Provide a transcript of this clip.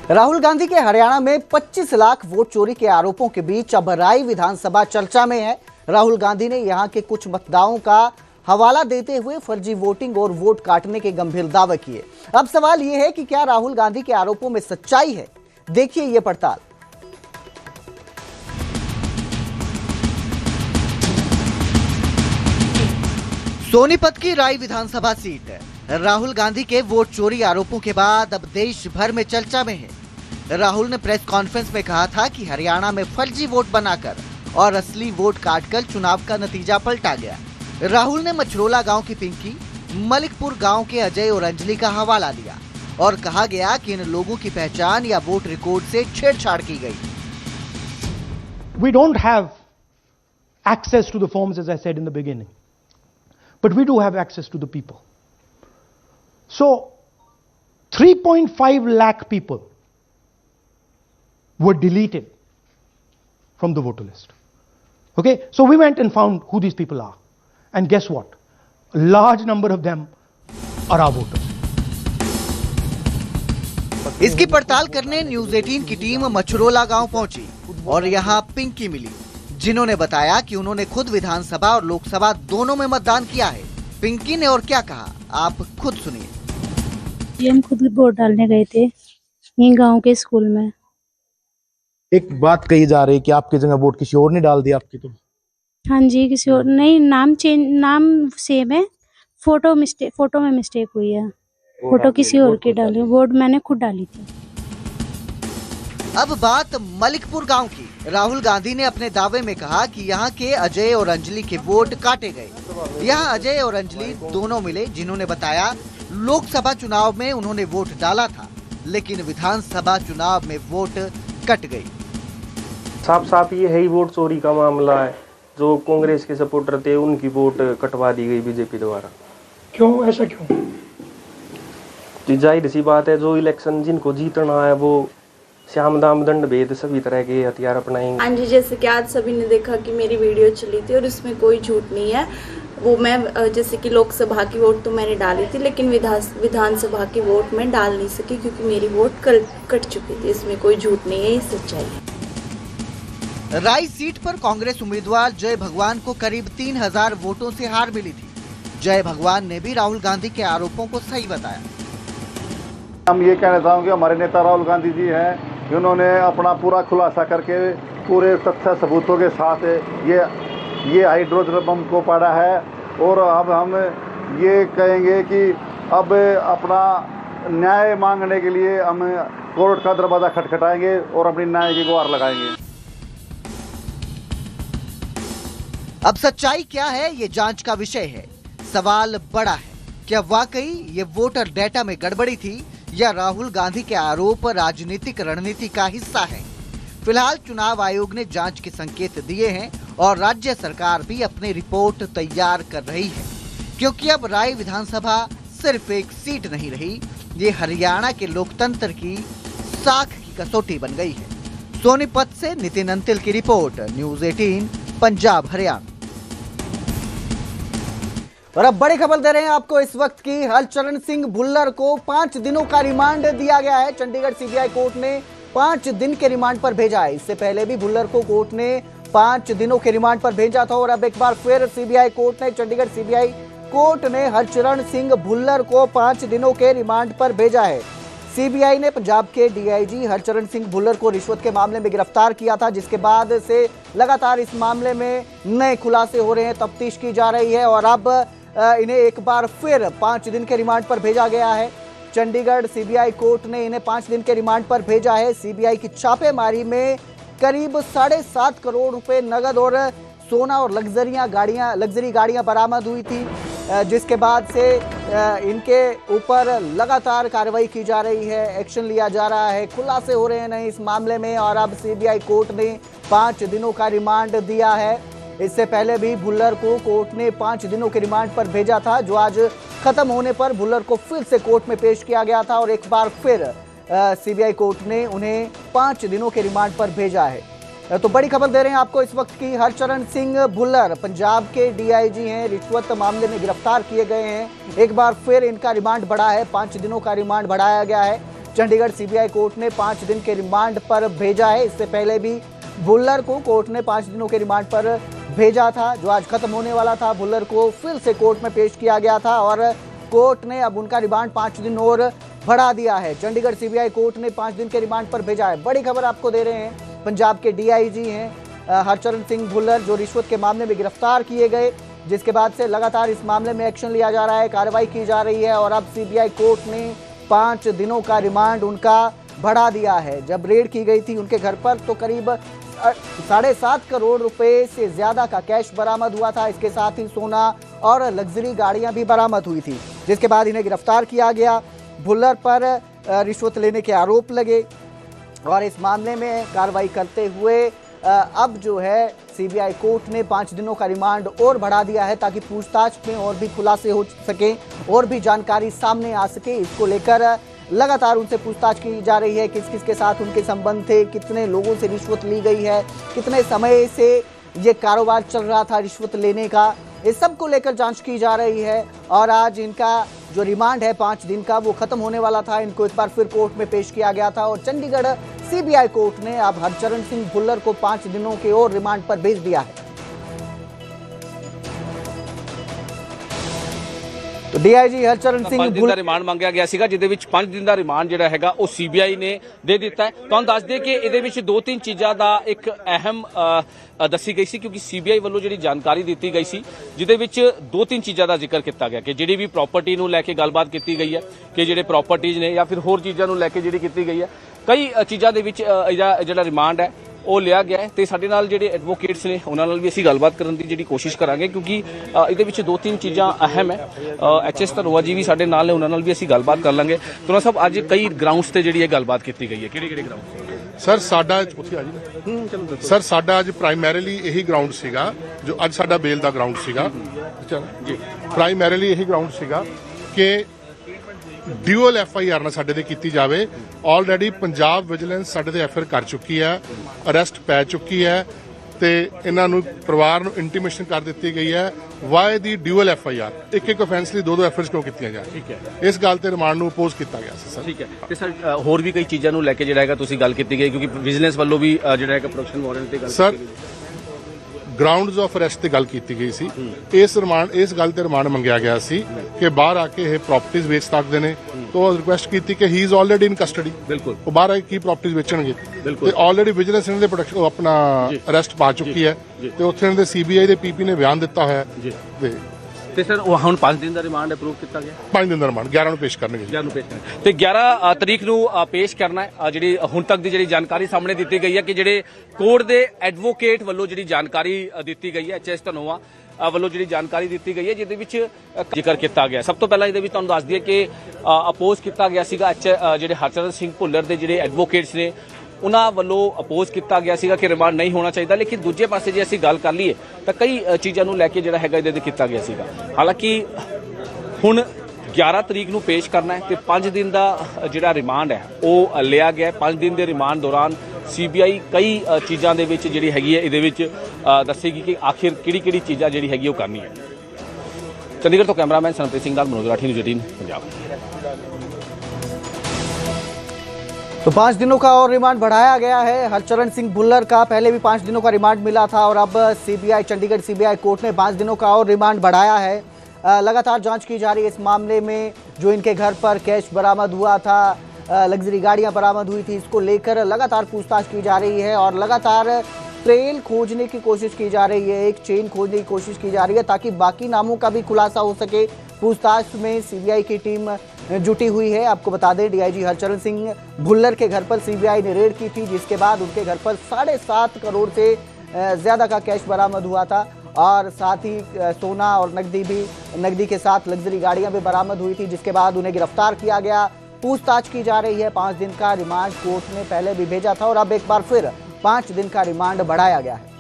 राहुल गांधी के हरियाणा में 25 लाख वोट चोरी के आरोपों के बीच अब राय विधानसभा चर्चा में है। राहुल गांधी ने यहां के कुछ मतदाताओं का हवाला देते हुए फर्जी वोटिंग और वोट काटने के गंभीर दावे किए। अब सवाल यह है कि क्या राहुल गांधी के आरोपों में सच्चाई है? देखिए ये पड़ताल। सोनीपत की राय विधानसभा सीट है। राहुल गांधी के वोट चोरी आरोपों के बाद अब देश भर में चर्चा में है। राहुल ने प्रेस कॉन्फ्रेंस में कहा था कि हरियाणा में फर्जी वोट बनाकर और असली वोट काटकर चुनाव का नतीजा पलटा गया। राहुल ने मछरोला गांव की पिंकी, मलिकपुर गांव के अजय और अंजलि का हवाला दिया और कहा गया कि इन लोगों की पहचान या वोट रिकॉर्ड से छेड़छाड़ की गई। We don't have access to the forms, as I said in the beginning, but we do have access to the people. So 3.5 lakh people were deleted from the voter list. Okay, so we went and found who these people are, and guess what? A large number of them are our voters. इसकी पड़ताल करने news 18 की team मछरोला गांव पहुंची और यहां पिंकी मिली, जिन्होंने बताया कि उन्होंने खुद विधानसभा और लोकसभा दोनों में मतदान किया है। पिंकी ने और क्या कहा, आप खुद सुनिए। ये हम खुद वोट डालने गए थे यहीं गांव के स्कूल में। एक बात कही जा रही है कि आपकी जगह वोट किसी और ने डाल दिया आपकी, तो हाँ जी, किसी और नहीं, नाम सेम है, फोटो में मिस्टेक हुई है। फोटो किसी और की डाली, वोट मैंने खुद डाली थी। अब बात मलिकपुर गांव की। राहुल गांधी ने अपने दावे में कहा कि यहां के अजय और अंजलि के वोट काटे गए। यहां अजय और अंजलि दोनों मिले, जिन्होंने बताया लोकसभा चुनाव में उन्होंने वोट डाला था, लेकिन विधानसभा चुनाव में वोट कट गई। साफ ये है ही वोट चोरी का मामला है। जो कांग्रेस के सपोर्टर थे उनकी वोट कटवा दी गई बीजेपी द्वारा। क्यों, ऐसा क्यों? जाहिर सी बात है, जो इलेक्शन जिनको जीतना है वो श्याम दाम दंड भेद सभी तरह के हथियार अपनाएंगे। हाँ जी, जैसे कि आज सभी ने देखा कि मेरी वीडियो चली थी और इसमें कोई झूठ नहीं है। वो मैं जैसे कि लोकसभा की वोट तो मैंने डाली थी, लेकिन विधानसभा की वोट मैं डाल नहीं सकी क्योंकि मेरी वोट कट चुकी थी। इसमें कोई झूठ नहीं है, ये सच्चाई है। राय सीट पर कांग्रेस उम्मीदवार जय भगवान को करीब 3000 वोटों से हार मिली थी। जय भगवान ने भी राहुल गांधी के आरोपों को सही बताया। हम ये कहना चाहूँगा कि हमारे नेता राहुल गांधी जी हैं, जिन्होंने अपना पूरा खुलासा करके पूरे तथ्य सबूतों के साथ ये हाइड्रोजन बम को पाड़ा है। और अब हम ये कहेंगे कि अब अपना न्याय मांगने के लिए हम कोर्ट का दरवाजा खटखटाएंगे और अपनी न्याय की गुहार लगाएंगे। अब सच्चाई क्या है, ये जांच का विषय है। सवाल बड़ा है, क्या वाकई ये वोटर डेटा में गड़बड़ी थी या राहुल गांधी के आरोप राजनीतिक रणनीति का हिस्सा है? फिलहाल चुनाव आयोग ने जांच के संकेत दिए हैं और राज्य सरकार भी अपनी रिपोर्ट तैयार कर रही है, क्योंकि अब राय विधानसभा सिर्फ एक सीट नहीं रही, ये हरियाणा के लोकतंत्र की साख की कसौटी बन गई है। सोनीपत से नितिन अंतिल की रिपोर्ट, न्यूज 18 पंजाब हरियाणा। और अब बड़ी खबर दे रहे हैं आपको इस वक्त की। हरचरण सिंह भुल्लर को 5 दिनों का रिमांड दिया गया है। चंडीगढ़ सीबीआई कोर्ट ने 5 दिन के रिमांड पर भेजा है। इससे पहले भी भुल्लर को कोर्ट ने 5 दिनों के रिमांड पर भेजा था और अब एक बार फिर सीबीआई कोर्ट ने, चंडीगढ़ सीबीआई कोर्ट ने हरचरण सिंह भुल्लर को 5 दिनों के रिमांड पर भेजा है। सीबीआई ने पंजाब के डीआईजी हरचरण सिंह भुल्लर को रिश्वत के मामले में गिरफ्तार किया था, जिसके बाद से लगातार इस मामले में नए खुलासे हो रहे हैं, तफ्तीश की जा रही है और अब इन्हें एक बार फिर 5 दिन के रिमांड पर भेजा गया है। चंडीगढ़ सीबीआई कोर्ट ने इन्हें 5 दिन के रिमांड पर भेजा है। सीबीआई की छापेमारी में करीब 7.5 करोड़ रुपए नगद और सोना और लग्जरी गाड़ियां बरामद हुई थी, जिसके बाद से इनके ऊपर लगातार कार्रवाई की जा रही है, एक्शन लिया जा रहा है, खुलासे हो रहे हैं इस मामले में और अब सीबीआई कोर्ट ने 5 दिनों का रिमांड दिया है। इससे पहले भी भुल्लर को कोर्ट ने 5 दिनों के रिमांड पर भेजा था, जो आज खत्म होने पर भुल्लर को फिर से कोर्ट में पेश किया गया था और एक बार फिर सीबीआई कोर्ट ने उन्हें 5 दिनों के रिमांड पर भेजा है। तो बड़ी खबर दे रहे हैं आपको इस वक्त की। हरचरण सिंह भुल्लर पंजाब के डीआईजी हैं, रिश्वत मामले में गिरफ्तार किए गए हैं। एक बार फिर इनका रिमांड बढ़ा है, 5 दिनों का रिमांड बढ़ाया गया है। चंडीगढ़ सीबीआई कोर्ट ने 5 दिन के रिमांड पर भेजा है। इससे पहले भी भुल्लर को कोर्ट ने 5 दिनों के रिमांड पर भेजा था, जो आज खत्म होने वाला था। भुल्लर को फिर से कोर्ट में पेश किया गया था और कोर्ट ने अब उनका रिमांड 5 दिन और बढ़ा दिया है। चंडीगढ़ सीबीआई कोर्ट ने 5 दिन के रिमांड पर भेजा है। बड़ी खबर आपको दे रहे हैं, पंजाब के डीआईजी हैं हरचरण सिंह भुल्लर, जो रिश्वत के मामले में गिरफ्तार किए गए, जिसके बाद से लगातार इस मामले में एक्शन लिया जा रहा है, कार्रवाई की जा रही है और अब सीबीआई कोर्ट ने 5 दिनों का रिमांड उनका बढ़ा दिया है। जब रेड की गई थी उनके घर पर तो करीब 7.5 करोड़ रुपए से ज्यादा का कैश बरामद हुआ था। इसके साथ ही सोना और लग्जरी गाड़ियां भी बरामद हुई थी, जिसके बाद इन्हें गिरफ्तार किया गया। भुल्लर पर रिश्वत लेने के आरोप लगे और इस मामले में कार्रवाई करते हुए अब जो है सीबीआई कोर्ट ने 5 दिनों का रिमांड और बढ़ा दिया है, ताकि पूछताछ में और भी खुलासे हो सके और भी जानकारी सामने आ सके। इसको लेकर लगातार उनसे पूछताछ की जा रही है, किस किस के साथ उनके संबंध थे, कितने लोगों से रिश्वत ली गई है, कितने समय से ये कारोबार चल रहा था रिश्वत लेने का, इस सब को लेकर जांच की जा रही है। और आज इनका जो रिमांड है 5 दिन का, वो खत्म होने वाला था। इनको एक बार फिर कोर्ट में पेश किया गया था और चंडीगढ़ सीबीआई कोर्ट ने अब हरचरण सिंह भुल्लर को 5 दिनों के और रिमांड पर भेज दिया है। तो डीआईजी हरचरण सिंह 5 दिन ਦਾ ਰਿਮਾਂਡ ਮੰਗਿਆ ਗਿਆ ਸੀਗਾ, ਜਿਹਦੇ ਵਿੱਚ 5 ਦਿਨ ਦਾ ਰਿਮਾਂਡ ਜਿਹੜਾ ਹੈਗਾ ਉਹ ਸੀਬੀਆਈ ਨੇ ਦੇ ਦਿੱਤਾ ਹੈ। ਤੁਹਾਨੂੰ ਦੱਸ ਦਈਏ ਕਿ ਇਹਦੇ ਵਿੱਚ 2-3 ਚੀਜ਼ਾਂ ਦਾ ਇੱਕ ਅਹਿਮ ਦੱਸੀ ਗਈ ਸੀ, ਕਿਉਂਕਿ ਸੀਬੀਆਈ ਵੱਲੋਂ ਜਿਹੜੀ ਜਾਣਕਾਰੀ ਦਿੱਤੀ ਗਈ ਸੀ, ਜਿਹਦੇ ਵਿੱਚ 2-3 ਚੀਜ਼ਾਂ ਦਾ ਜ਼ਿਕਰ ਕੀਤਾ ਗਿਆ ਕਿ ਜਿਹੜੀ ਵੀ ਪ੍ਰਾਪਰਟੀ ਨੂੰ ਲੈ ਕੇ ਗੱਲਬਾਤ ਕੀਤੀ ਗਈ ਹੈ, ਕਿ ਜਿਹੜੇ ਪ੍ਰਾਪਰਟੀਜ਼ ਨੇ ਜਾਂ ਫਿਰ ਹੋਰ ਚੀਜ਼ਾਂ ਨੂੰ ਲੈ ਕੇ ਜਿਹੜੀ ਕੀਤੀ ਗਈ ਹੈ, ਕਈ ਚੀਜ਼ਾਂ ਦੇ ਵਿੱਚ ਜਿਹੜਾ ਰਿਮਾਂਡ ਹੈ ਉਹ ਲਿਆ ਗਿਆ ਹੈ। ਤੇ ਸਾਡੇ ਨਾਲ ਜਿਹੜੇ ਐਡਵੋਕੇਟਸ ਨੇ ਉਹਨਾਂ ਨਾਲ ਵੀ ਅਸੀਂ ਗੱਲਬਾਤ ਕਰਨ ਦੀ ਜਿਹੜੀ ਕੋਸ਼ਿਸ਼ ਕਰਾਂਗੇ, ਕਿਉਂਕਿ ਇਹਦੇ ਵਿੱਚ 2-3 ਚੀਜ਼ਾਂ ਅਹਿਮ ਹੈ। ਐਚਐਸ ਧਨੋਆ ਜੀ ਵੀ ਸਾਡੇ ਨਾਲ ਨੇ, ਉਹਨਾਂ ਨਾਲ ਵੀ ਅਸੀਂ ਗੱਲਬਾਤ ਕਰ ਲਾਂਗੇ। ਧਨੋਆ ਸਾਹਿਬ, ਅੱਜ ਕਈ ਗਰਾਊਂਡਸ ਤੇ ਜਿਹੜੀ ਇਹ ਗੱਲਬਾਤ ਕੀਤੀ ਗਈ ਹੈ, ਕਿਹੜੇ ਗਰਾਊਂਡ? ਸਰ ਸਾਡਾ ਸਰ ਸਾਡਾ ਅੱਜ ਪ੍ਰਾਇਮਰੀਲੀ ਇਹੀ ਗਰਾਊਂਡ ਸੀਗਾ, ਜੋ ਅੱਜ ਸਾਡਾ ਬੇਲ ਦਾ ਗਰਾਊਂਡ ਸੀਗਾ ਜੀ। ਪ੍ਰਾਇਮਰੀਲੀ ਇਹੀ ਗਰਾਊਂਡ ਸੀਗਾ ਕਿ ਡਿਊਅਲ ਐਫਆਈਆਰ ਨਾਲ ਸਾਡੇ ਤੇ ਕੀਤੀ ਜਾਵੇ। ਆਲਰੇਡੀ ਪੰਜਾਬ ਵਿਜੀਲੈਂਸ ਸਾਡੇ ਤੇ ਐਫਆਈਆਰ ਕਰ ਚੁੱਕੀ ਹੈ, ਅਰੈਸਟ ਪੈ ਚੁੱਕੀ ਹੈ ਤੇ ਇਹਨਾਂ ਨੂੰ ਪਰਿਵਾਰ ਨੂੰ ਇੰਟੀਮੇਸ਼ਨ ਕਰ ਦਿੱਤੀ ਗਈ ਹੈ। ਵਾਈ ਦੀ ਡਿਊਅਲ ਐਫਆਈਆਰ, ਇੱਕ ਅਫੈਂਸ ਲਈ 2-2 ਐਫਆਈਆਰਸ ਕਿਉਂ ਕੀਤੀਆਂ ਜਾ ਰਹੀਆਂ? ਠੀਕ ਹੈ, ਇਸ ਗੱਲ ਤੇ ਰਿਮਾਂਡ ਨੂੰ ਅਪੋਜ਼ ਕੀਤਾ ਗਿਆ ਸੀ ਸਰ। ਠੀਕ ਹੈ, ਤੇ ਸਰ ਹੋਰ ਵੀ ਕਈ ਚੀਜ਼ਾਂ ਨੂੰ ਲੈ ਕੇ ਜਿਹੜਾ ਹੈਗਾ ਤੁਸੀਂ ਗੱਲ ਕੀਤੀ ਗਈ, ਕਿਉਂਕਿ ਵਿਜੀਲੈਂਸ ਵੱਲੋਂ ਵੀ ਜਿਹੜਾ ਹੈਗਾ ਪ੍ਰੋਡਕਸ਼ਨ ਵਾਰੰਟ ਤੇ ਗੱਲ ਸਰ ਗਰਾਊਂਡਸ ਆਫ ਅਰੈਸਟ ਤੇ ਗੱਲ ਕੀਤੀ ਗਈ ਸੀ। ਇਸ ਗੱਲ ਤੇ ਰਿਮਾਂਡ ਮੰਗਿਆ ਗਿਆ ਸੀ ਕਿ ਬਾਹਰ ਆ ਕੇ ਇਹ ਪ੍ਰਾਪਰਟੀਆਂ ਵੇਚ ਸਕਦੇ ਨੇ, ਤੋਂ ਰਿਕੁਐਸਟ ਕੀਤੀ ਕਿ ਹੀ ਇਜ਼ ਆਲਰੇਡੀ ਇਨ ਕਸਟਡੀ। ਬਿਲਕੁਲ, ਉਹ ਬਾਹਰ ਆ ਕੇ ਕੀ ਪ੍ਰਾਪਰਟੀਆਂ ਵੇਚਣਗੇ? ਤੇ ਆਲਰੇਡੀ ਵਿਜੀਲੈਂਸ ਇਹਨਾਂ ਦੇ ਪ੍ਰੋਡਕਸ਼ਨ ਆਪਣਾ ਅਰੈਸਟ ਪਾ ਚੁੱਕੀ ਹੈ ਤੇ ਉੱਥੇ ਇਹਨਾਂ ਦੇ ਸੀਬੀਆਈ ਦੇ ਪੀਪੀ ਨੇ ਬਿਆਨ ਦਿੱਤਾ ਹੋਇਆ ਤੇ ਸਰ ਉਹ ਹੁਣ 5 ਦਿਨ ਦਾ ਰਿਮਾਂਡ ਅਪਰੂਵ ਕੀਤਾ ਗਿਆ। 5 ਦਿਨ ਦਾ ਰਿਮਾਂਡ 11 ਨੂੰ ਪੇਸ਼ ਕਰਨਗੇ। 11 ਨੂੰ ਪੇਸ਼ ਕਰਨਾ ਤੇ 11 ਤਰੀਕ ਨੂੰ ਪੇਸ਼ ਕਰਨਾ ਹੈ। ਜਿਹੜੀ ਹੁਣ ਤੱਕ ਦੀ ਜਿਹੜੀ ਜਾਣਕਾਰੀ ਸਾਹਮਣੇ ਦਿੱਤੀ ਗਈ ਹੈ ਕਿ ਜਿਹੜੇ ਕੋਰਟ ਦੇ ਐਡਵੋਕੇਟ ਵੱਲੋਂ ਜਿਹੜੀ ਜਾਣਕਾਰੀ ਦਿੱਤੀ ਗਈ ਹੈ, ਐਚਐਸ ਧਨੋਆ ਵੱਲੋਂ ਜਿਹੜੀ ਜਾਣਕਾਰੀ ਦਿੱਤੀ ਗਈ ਹੈ, ਜਿਹਦੇ ਵਿੱਚ ਜ਼ਿਕਰ ਕੀਤਾ ਗਿਆ। ਸਭ ਤੋਂ ਪਹਿਲਾਂ ਇਹਦੇ ਵਿੱਚ ਤੁਹਾਨੂੰ ਦੱਸ ਦਈਏ ਕਿ ਅਪੋਜ਼ ਕੀਤਾ ਗਿਆ ਸੀਗਾ ਜਿਹੜੇ ਹਰਚਰਨ ਸਿੰਘ ਭੁੱਲਰ ਦੇ ਜਿਹੜੇ ਐਡਵੋਕੇਟਸ ਨੇ, ਉਹਨਾਂ ਵੱਲੋਂ ਅਪੋਜ਼ ਕੀਤਾ ਗਿਆ ਸੀਗਾ ਕਿ ਰਿਮਾਂਡ ਨਹੀਂ ਹੋਣਾ ਚਾਹੀਦਾ। ਲੇਕਿਨ ਦੂਜੇ ਪਾਸੇ ਜੇ ਅਸੀਂ ਗੱਲ ਕਰ ਲਈਏ ਤਾਂ ਕਈ ਚੀਜ਼ਾਂ ਨੂੰ ਲੈ ਕੇ ਜਿਹੜਾ ਹੈਗਾ ਇਹਦੇ ਤੇ ਕੀਤਾ ਗਿਆ ਸੀਗਾ। ਹਾਲਾਂਕਿ ਹੁਣ 11 ਤਰੀਕ ਨੂੰ ਪੇਸ਼ ਕਰਨਾ ਹੈ ਤੇ 5 ਦਿਨ ਦਾ ਜਿਹੜਾ ਰਿਮਾਂਡ ਹੈ ਉਹ ਲਿਆ ਗਿਆ। 5 ਦਿਨ ਦੇ ਰਿਮਾਂਡ ਦੌਰਾਨ ਸੀਬੀਆਈ ਕਈ ਚੀਜ਼ਾਂ ਦੇ ਵਿੱਚ ਜਿਹੜੀ ਹੈਗੀ ਹੈ ਇਹਦੇ ਵਿੱਚ ਦੱਸੇਗੀ ਕਿ ਆਖਿਰ ਕਿਹੜੀ ਚੀਜ਼ਾਂ ਜਿਹੜੀ ਹੈਗੀ ਉਹ ਕਰਨੀ ਹੈ। ਚੰਡੀਗੜ੍ਹ ਤੋਂ ਕੈਮਰਾਮੈਨ ਸੰਪ੍ਰੀਤ ਸਿੰਘ ਨਾਲ ਮਨੋਜ ਰਾਠੀ, ਨਿਊਜ਼ 18 पंजाब। तो 5 दिनों का और रिमांड बढ़ाया गया है हरचरण सिंह भुल्लर का। पहले भी 5 दिनों का रिमांड मिला था और अब चंडीगढ़ सीबीआई कोर्ट ने 5 दिनों का और रिमांड बढ़ाया है। लगातार जांच की जा रही है इस मामले में। जो इनके घर पर कैश बरामद हुआ था, लग्जरी गाड़ियां बरामद हुई थी, इसको लेकर लगातार पूछताछ की जा रही है और लगातार ट्रेल खोजने की कोशिश की जा रही है, एक चेन खोजने की कोशिश की जा रही है ताकि बाकी नामों का भी खुलासा हो सके। पूछताछ में सीबीआई की टीम जुटी हुई है। आपको बता दें, डीआईजी हरचरण सिंह भुल्लर के घर पर सीबीआई ने रेड की थी, जिसके बाद उनके घर पर 7.5 करोड़ से ज़्यादा का कैश बरामद हुआ था और साथ ही सोना और नकदी के साथ लग्जरी गाड़ियां भी बरामद हुई थी, जिसके बाद उन्हें गिरफ्तार किया गया। पूछताछ की जा रही है। 5 दिन का रिमांड कोर्ट ने पहले भी भेजा था और अब एक बार फिर 5 दिन का रिमांड बढ़ाया गया है।